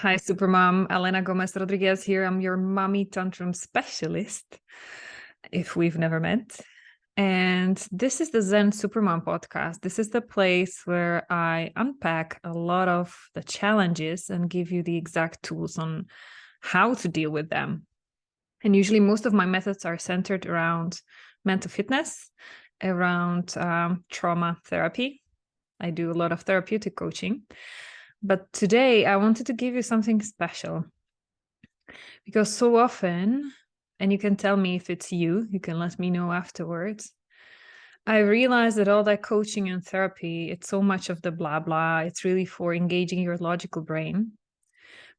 Hi, Supermom. Elena Gomez Rodriguez here. I'm your mommy tantrum specialist, if we've never met. And this is the Zen Supermom podcast. This is the place where I unpack a lot of the challenges and give you the exact tools on how to deal with them. And usually, most of my methods are centered around mental fitness, around trauma therapy. I do a lot of therapeutic coaching. But today I wanted to give you something special because so often, and you can tell me if it's you can let me know afterwards. I realize that all that coaching and therapy, it's so much of the blah, blah. It's really for engaging your logical brain.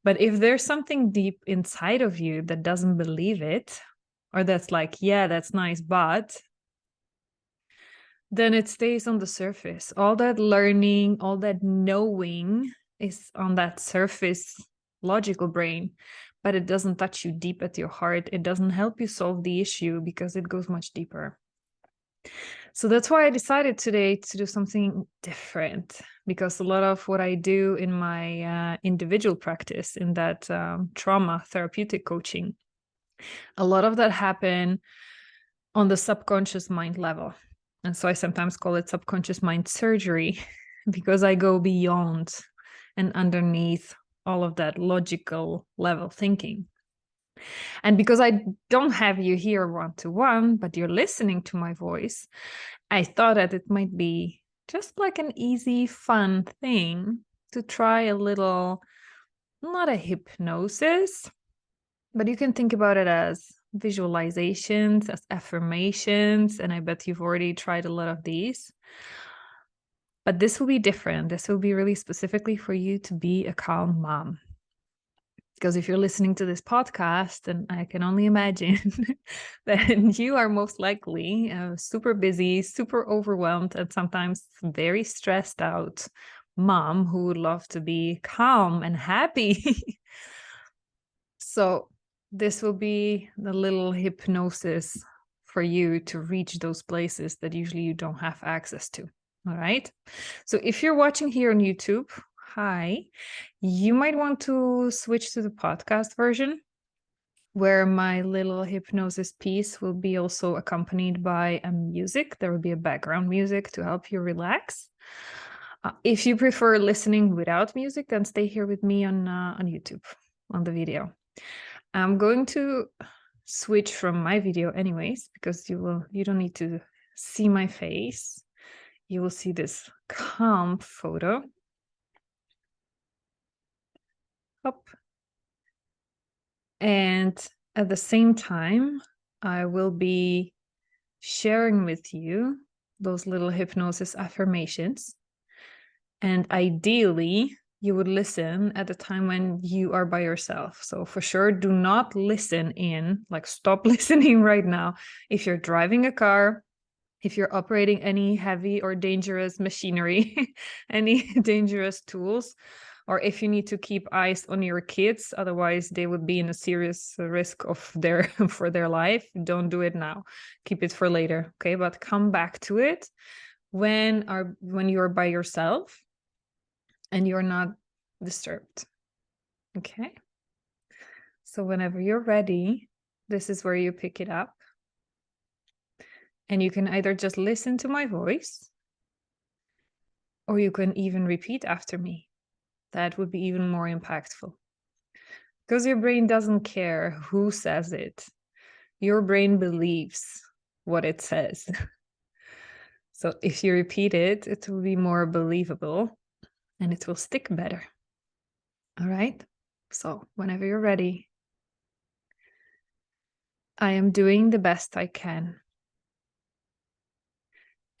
But if there's something deep inside of you that doesn't believe it, or that's like, yeah, that's nice, but then it stays on the surface. All that learning, all that knowing is on that surface logical brain, but it doesn't touch you deep at your heart. It doesn't help you solve the issue because it goes much deeper. So that's why I decided today to do something different, because a lot of what I do in my individual practice, in that trauma therapeutic coaching, a lot of that happen on the subconscious mind level. And so I sometimes call it subconscious mind surgery because I go beyond and underneath all of that logical level thinking. And because I don't have you here one-to-one, but you're listening to my voice, I thought that it might be just like an easy, fun thing to try a little, not a hypnosis, but you can think about it as visualizations, as affirmations, and I bet you've already tried a lot of these. But this will be different. This will be really specifically for you to be a calm mom. Because if you're listening to this podcast, and I can only imagine that you are most likely super busy, super overwhelmed, and sometimes very stressed out mom who would love to be calm and happy. So this will be the little hypnosis for you to reach those places that usually you don't have access to. All right. So if you're watching here on YouTube, hi, you might want to switch to the podcast version, where my little hypnosis piece will be also accompanied by a music. There will be a background music to help you relax. If you prefer listening without music, then stay here with me on YouTube, on the video. I'm going to switch from my video anyways, because you don't need to see my face. You will see this calm photo. Up. And at the same time, I will be sharing with you those little hypnosis affirmations. And ideally, you would listen at the time when you are by yourself. So for sure, do not listen in, like stop listening right now. If you're driving a car, if you're operating any heavy or dangerous machinery, any dangerous tools, or if you need to keep eyes on your kids, otherwise they would be in a serious risk of for their life, don't do it now. Keep it for later, okay? But come back to it when you're by yourself and you're not disturbed. Okay. So whenever you're ready, this is where you pick it up. And you can either just listen to my voice, or you can even repeat after me. That would be even more impactful. Because your brain doesn't care who says it. Your brain believes what it says. So if you repeat it, it will be more believable and it will stick better. All right? So whenever you're ready, I am doing the best I can.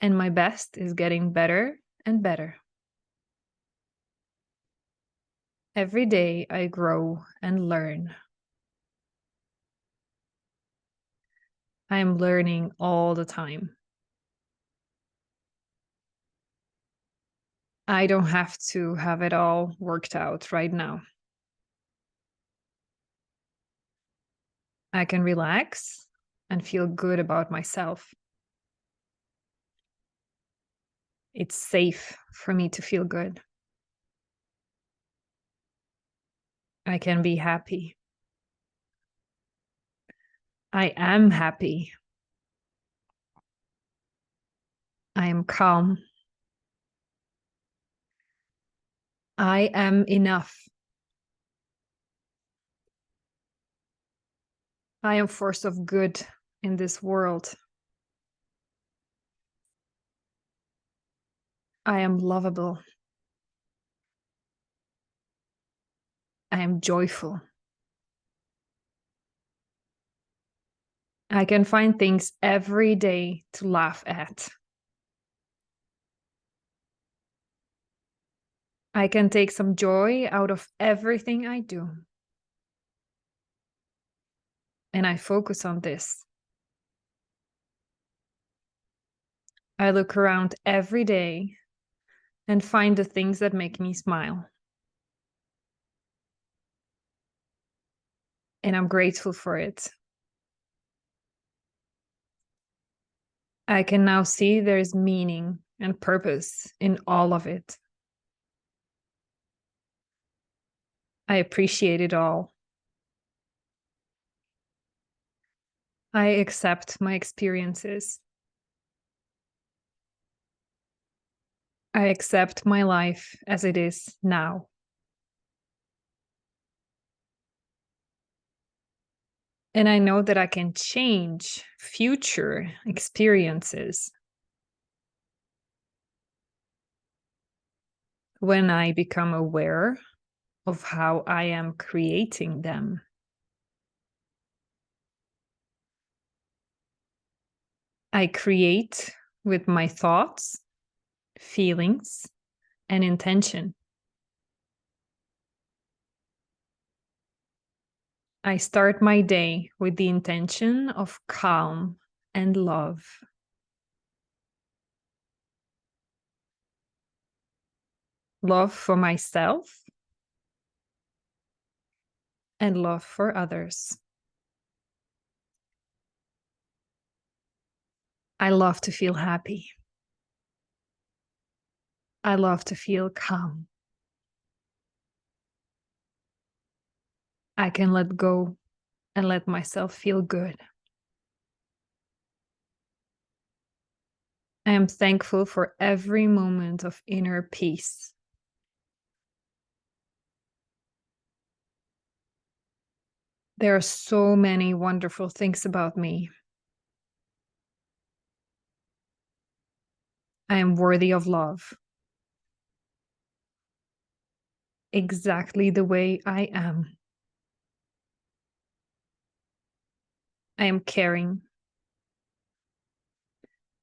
And my best is getting better and better. Every day I grow and learn. I am learning all the time. I don't have to have it all worked out right now. I can relax and feel good about myself. It's safe for me to feel good. I can be happy. I am happy. I am calm. I am enough. I am force of good in this world. I am lovable. I am joyful. I can find things every day to laugh at. I can take some joy out of everything I do. And I focus on this. I look around every day and find the things that make me smile. And I'm grateful for it. I can now see there's meaning and purpose in all of it. I appreciate it all. I accept my experiences. I accept my life as it is now. And I know that I can change future experiences when I become aware of how I am creating them. I create with my thoughts, feelings, and intention. I start my day with the intention of calm and love. Love for myself and love for others. I love to feel happy. I love to feel calm. I can let go and let myself feel good. I am thankful for every moment of inner peace. There are so many wonderful things about me. I am worthy of love. Exactly the way I am. I am caring.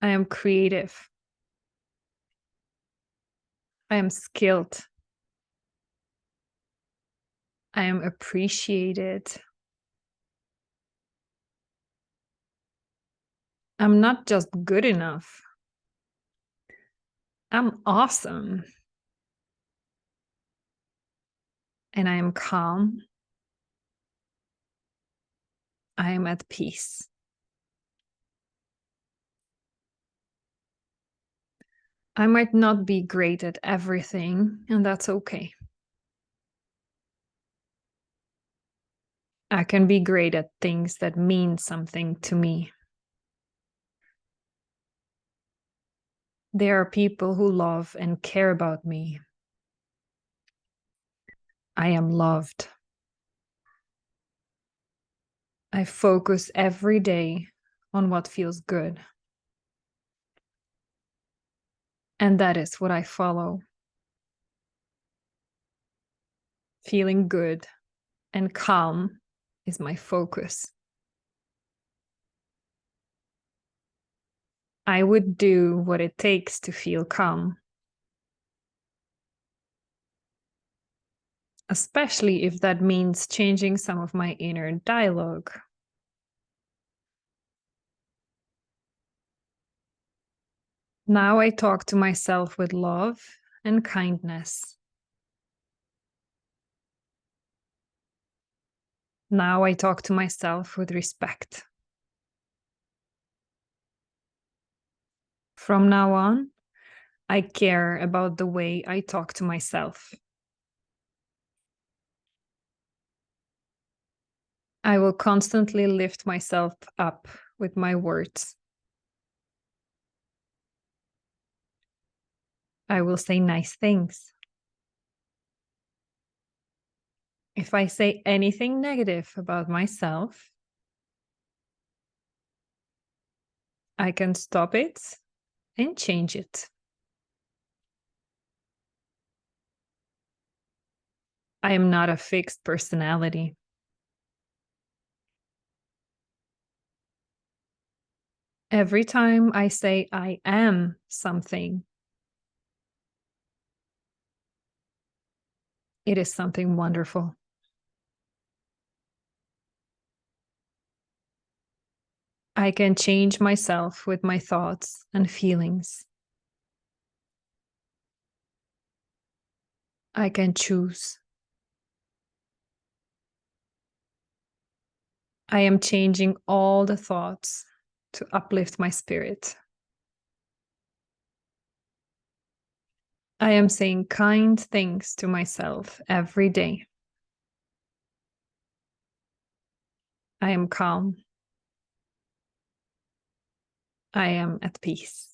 I am creative. I am skilled. I am appreciated. I'm not just good enough. I'm awesome. And I am calm. I am at peace. I might not be great at everything, and that's okay. I can be great at things that mean something to me. There are people who love and care about me. I am loved. I focus every day on what feels good. And that is what I follow. Feeling good and calm is my focus. I would do what it takes to feel calm, especially if that means changing some of my inner dialogue. Now I talk to myself with love and kindness. Now I talk to myself with respect. From now on, I care about the way I talk to myself. I will constantly lift myself up with my words. I will say nice things. If I say anything negative about myself, I can stop it and change it. I am not a fixed personality. Every time I say I am something, it is something wonderful. I can change myself with my thoughts and feelings. I can choose. I am changing all the thoughts to uplift my spirit. I am saying kind things to myself every day. I am calm. I am at peace.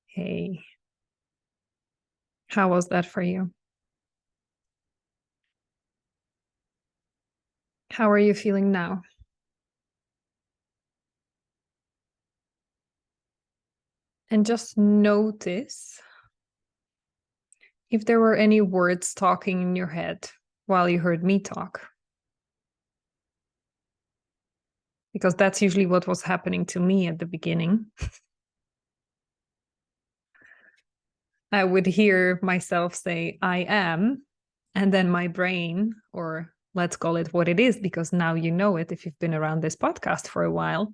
Hey, how was that for you? How are you feeling now? And just notice if there were any words talking in your head while you heard me talk. Because that's usually what was happening to me at the beginning. I would hear myself say, I am, and then my brain, or let's call it what it is, because now you know it if you've been around this podcast for a while,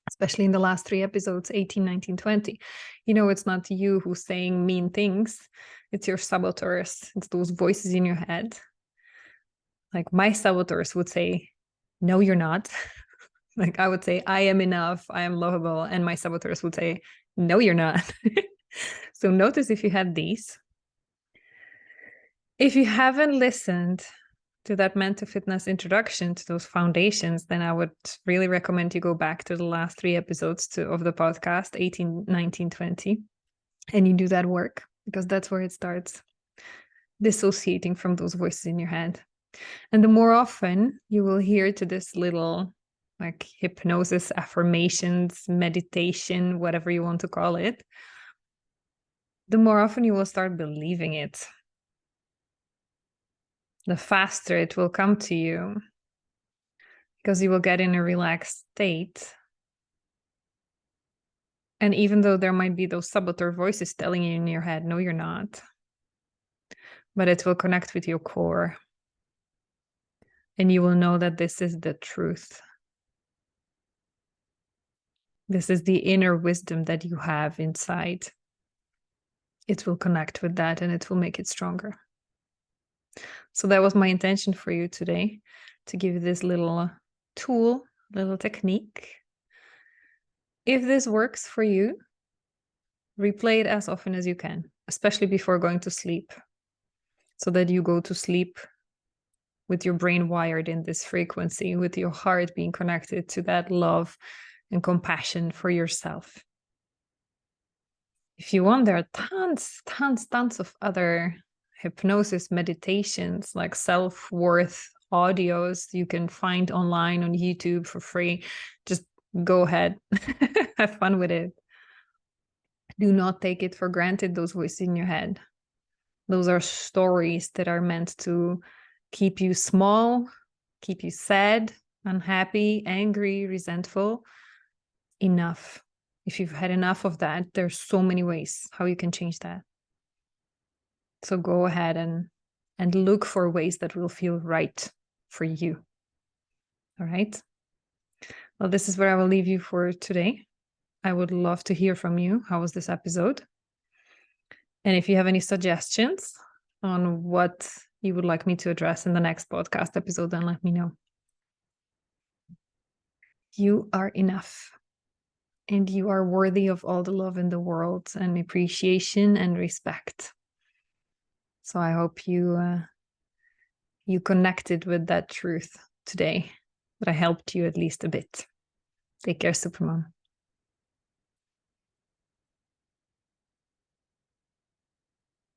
especially in the last 3 episodes, 18, 19, 20. You know, it's not you who's saying mean things, it's your saboteurs, it's those voices in your head. Like my saboteurs would say, no, you're not. Like I would say, I am enough, I am lovable. And my saboteurs would say, no, you're not. So notice if you had these. If you haven't listened to that mental fitness introduction, to those foundations, then I would really recommend you go back to the last 3 episodes of the podcast, 18, 19, 20, and you do that work, because that's where it starts, dissociating from those voices in your head. And the more often you will hear to this little like hypnosis, affirmations, meditation, whatever you want to call it, the more often you will start believing it. The faster it will come to you, because you will get in a relaxed state. And even though there might be those saboteur voices telling you in your head, no, you're not, but it will connect with your core. And you will know that this is the truth. This is the inner wisdom that you have inside. It will connect with that and it will make it stronger. So that was my intention for you today, to give you this little tool, little technique. If this works for you, replay it as often as you can, especially before going to sleep, so that you go to sleep with your brain wired in this frequency, with your heart being connected to that love and compassion for yourself. If you want, there are tons of other hypnosis meditations, like self-worth audios you can find online on YouTube for free. Just go ahead, have fun with it. Do not take it for granted, those voices in your head. Those are stories that are meant to keep you small, keep you sad, unhappy, angry, resentful. Enough. If you've had enough of that, there's so many ways how you can change that. So go ahead and look for ways that will feel right for you. All right. Well, this is where I will leave you for today. I would love to hear from you. How was this episode? And if you have any suggestions on what you would like me to address in the next podcast episode, then let me know. You are enough. And you are worthy of all the love in the world and appreciation and respect. So I hope you connected with that truth today, that I helped you at least a bit. Take care, Supermom.